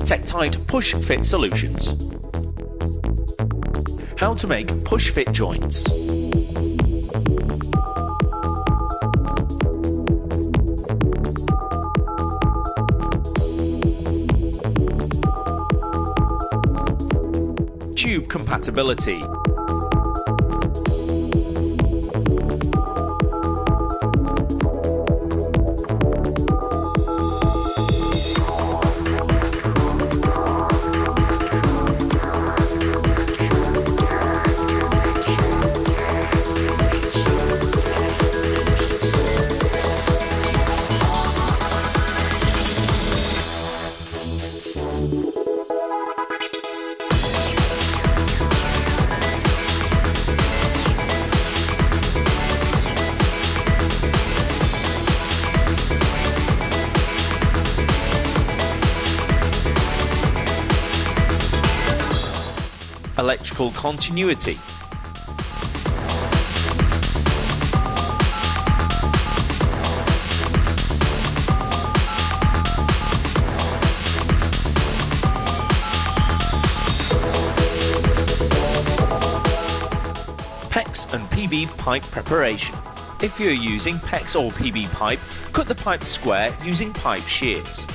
Tectite push fit solutions. How to make push fit joints. Tube compatibility. Electrical continuity. PEX and PB pipe preparation. If you're using PEX or PB pipe, cut the pipe square using pipe shears.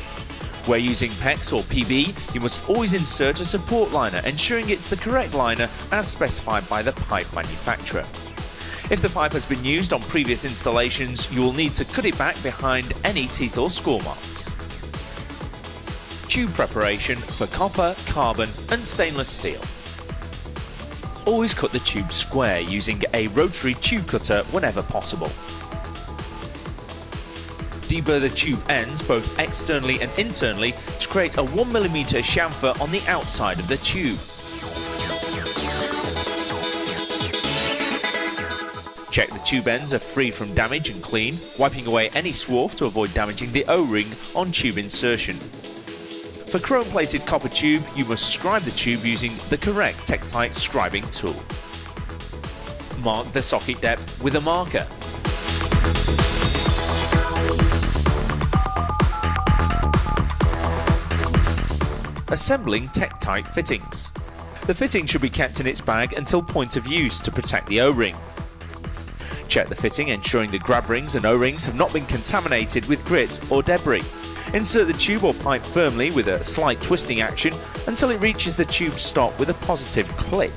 Where using PEX or PB, you must always insert a support liner, ensuring it's the correct liner as specified by the pipe manufacturer. If the pipe has been used on previous installations, you will need to cut it back behind any teeth or score marks. Tube preparation for copper, carbon and stainless steel. Always cut the tube square using a rotary tube cutter whenever possible. Deburr the tube ends both externally and internally to create a 1mm chamfer on the outside of the tube. Check the tube ends are free from damage and clean, wiping away any swarf to avoid damaging the O-ring on tube insertion. For chrome-plated copper tube, you must scribe the tube using the correct Tectite scribing tool. Mark the socket depth with a marker. Assembling Tectite fittings. The fitting should be kept in its bag until point of use to protect the O-ring. Check the fitting, ensuring the grab rings and O-rings have not been contaminated with grit or debris. Insert the tube or pipe firmly with a slight twisting action until it reaches the tube stop with a positive click.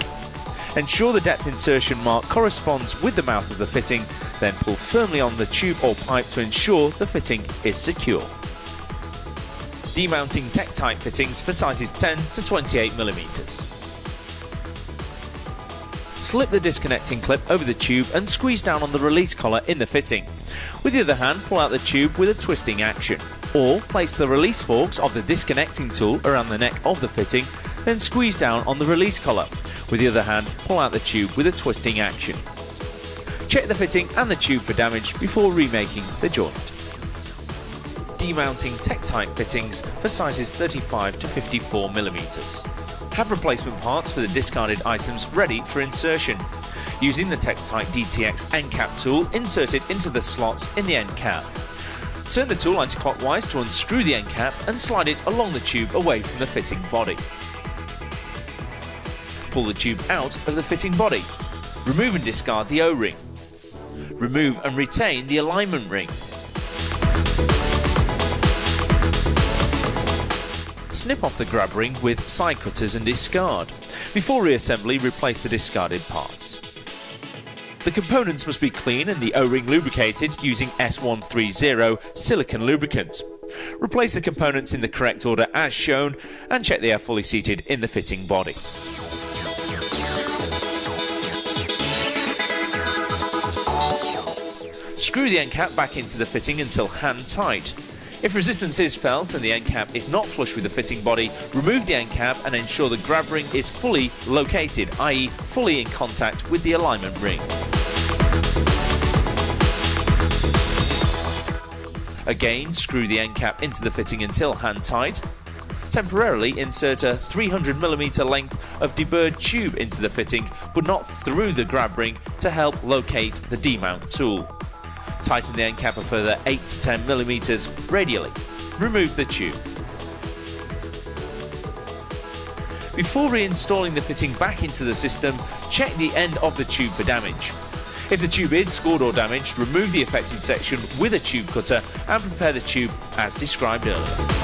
Ensure the depth insertion mark corresponds with the mouth of the fitting, then pull firmly on the tube or pipe to ensure the fitting is secure. Demounting Tectite fittings for sizes 10 to 28mm. Slip the disconnecting clip over the tube and squeeze down on the release collar in the fitting. With the other hand, pull out the tube with a twisting action. Or place the release forks of the disconnecting tool around the neck of the fitting, then squeeze down on the release collar. With the other hand, pull out the tube with a twisting action. Check the fitting and the tube for damage before remaking the joint. Demounting Tectite fittings for sizes 35 to 54mm. Have replacement parts for the discarded items ready for insertion. Using the Tectite DTX end cap tool, insert it into the slots in the end cap. Turn the tool anti-clockwise to unscrew the end cap and slide it along the tube away from the fitting body. Pull the tube out of the fitting body. Remove and discard the O-ring. Remove and retain the alignment ring. Snip off the grab ring with side cutters and discard. Before reassembly, replace the discarded parts. The components must be clean and the O-ring lubricated using S130 silicone lubricant. Replace the components in the correct order as shown and check they are fully seated in the fitting body. Screw the end cap back into the fitting until hand tight. If resistance is felt and the end cap is not flush with the fitting body, remove the end cap and ensure the grab ring is fully located, i.e. fully in contact with the alignment ring. Again, screw the end cap into the fitting until hand tight. Temporarily insert a 300mm length of deburred tube into the fitting, but not through the grab ring, to help locate the demount tool. Tighten the end cap a further 8 to 10mm radially. Remove the tube. Before reinstalling the fitting back into the system, check the end of the tube for damage. If the tube is scored or damaged, remove the affected section with a tube cutter and prepare the tube as described earlier.